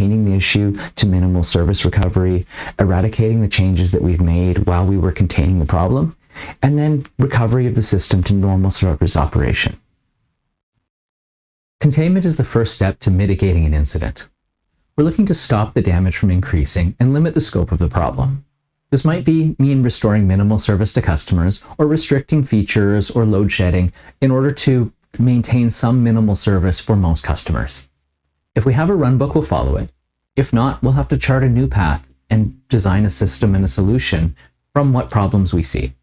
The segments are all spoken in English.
containing the issue to minimal service recovery, eradicating the changes that we've made while we were containing the problem, and then recovery of the system to normal service operation. Containment is the first step to mitigating an incident. We're looking to stop the damage from increasing and limit the scope of the problem. This might mean restoring minimal service to customers or restricting features or load shedding in order to maintain some minimal service for most customers. If we have a runbook, we'll follow it. If not, we'll have to chart a new path and design a system and a solution from what problems we see.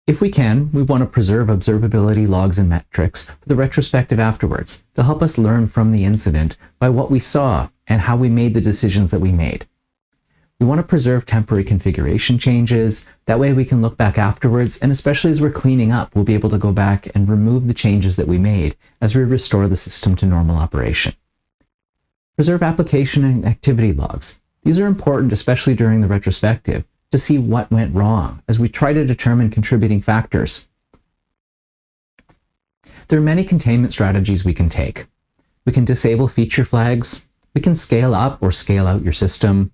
If we can, we want to preserve observability logs and metrics for the retrospective afterwards to help us learn from the incident by what we saw and how we made the decisions that we made. We want to preserve temporary configuration changes. That way we can look back afterwards, and especially as we're cleaning up, we'll be able to go back and remove the changes that we made as we restore the system to normal operation. Preserve application and activity logs. These are important, especially during the retrospective, to see what went wrong as we try to determine contributing factors. There are many containment strategies we can take. We can disable feature flags. We can scale up or scale out your system.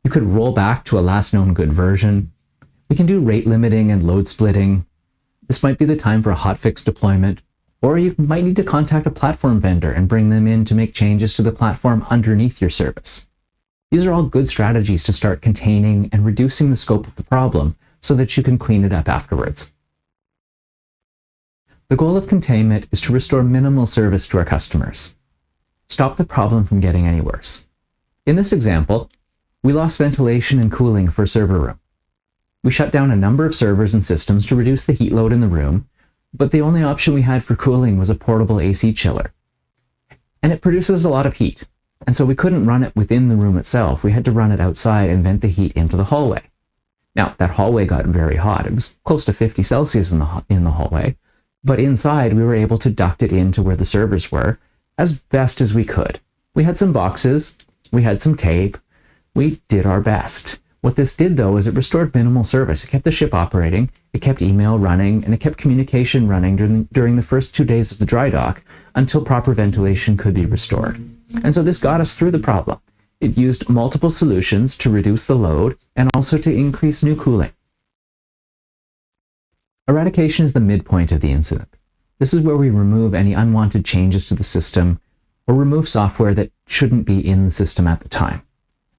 You could roll back to a last known good version. We can do rate limiting and load splitting. This might be the time for a hotfix deployment, or you might need to contact a platform vendor and bring them in to make changes to the platform underneath your service. These are all good strategies to start containing and reducing the scope of the problem so that you can clean it up afterwards. The goal of containment is to restore minimal service to our customers. Stop the problem from getting any worse. In this example, we lost ventilation and cooling for a server room. We shut down a number of servers and systems to reduce the heat load in the room, but the only option we had for cooling was a portable AC chiller. And it produces a lot of heat, and so we couldn't run it within the room itself. We had to run it outside and vent the heat into the hallway. Now, that hallway got very hot. It was close to 50 Celsius in the hallway, but inside we were able to duct it into where the servers were as best as we could. We had some boxes, we had some tape, we did our best. What this did, though, is it restored minimal service. It kept the ship operating, it kept email running, and it kept communication running during the first 2 days of the dry dock until proper ventilation could be restored. And so this got us through the problem. It used multiple solutions to reduce the load and also to increase new cooling. Eradication is the midpoint of the incident. This is where we remove any unwanted changes to the system or remove software that shouldn't be in the system at the time.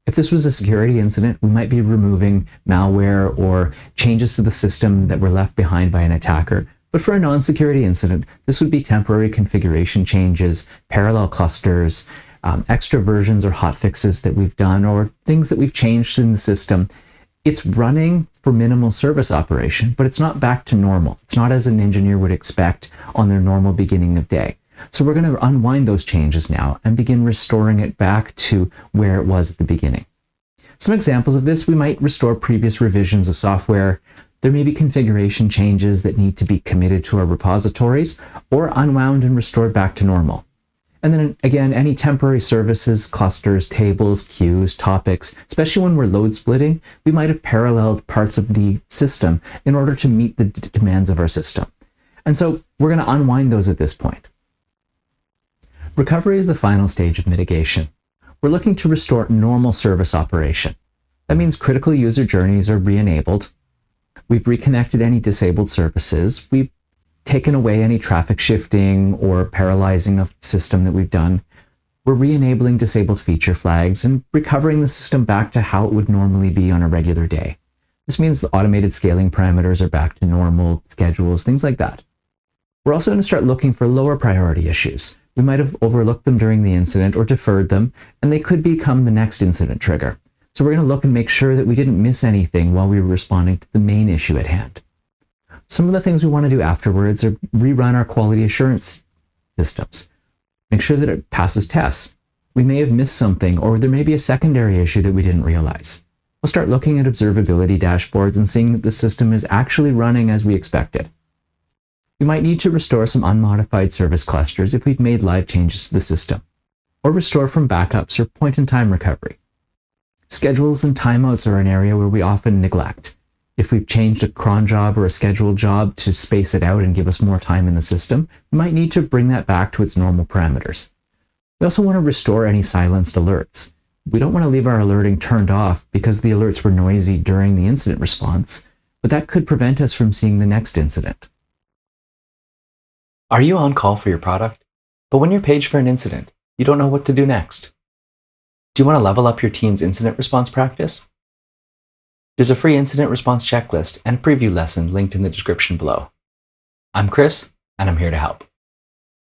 If this was a security incident, we might be removing malware or changes to the system that were left behind by an attacker. But for a non-security incident, this would be temporary configuration changes, parallel clusters, extra versions or hotfixes that we've done, or things that we've changed in the system. It's running for minimal service operation, but it's not back to normal. It's not as an engineer would expect on their normal beginning of day. So we're going to unwind those changes now and begin restoring it back to where it was at the beginning. Some examples of this: we might restore previous revisions of software. There may be configuration changes that need to be committed to our repositories or unwound and restored back to normal. And then again, any temporary services, clusters, tables, queues, topics, especially when we're load splitting, we might have paralleled parts of the system in order to meet the demands of our system. And so we're going to unwind those at this point. Recovery is the final stage of mitigation. We're looking to restore normal service operation. That means critical user journeys are re-enabled. We've reconnected any disabled services. We've taken away any traffic shifting or paralyzing of the system that we've done. We're re-enabling disabled feature flags and recovering the system back to how it would normally be on a regular day. This means the automated scaling parameters are back to normal, schedules, things like that. We're also going to start looking for lower priority issues. We might have overlooked them during the incident or deferred them, and they could become the next incident trigger. So we're going to look and make sure that we didn't miss anything while we were responding to the main issue at hand. Some of the things we want to do afterwards are rerun our quality assurance systems. Make sure that it passes tests. We may have missed something, or there may be a secondary issue that we didn't realize. We'll start looking at observability dashboards and seeing that the system is actually running as we expected. We might need to restore some unmodified service clusters if we've made live changes to the system, or restore from backups or point-in-time recovery. Schedules and timeouts are an area where we often neglect. If we've changed a cron job or a scheduled job to space it out and give us more time in the system, we might need to bring that back to its normal parameters. We also want to restore any silenced alerts. We don't want to leave our alerting turned off because the alerts were noisy during the incident response, but that could prevent us from seeing the next incident. Are you on call for your product, but when you're paged for an incident, you don't know what to do next? Do you want to level up your team's incident response practice? There's a free incident response checklist and preview lesson linked in the description below. I'm Chris, and I'm here to help.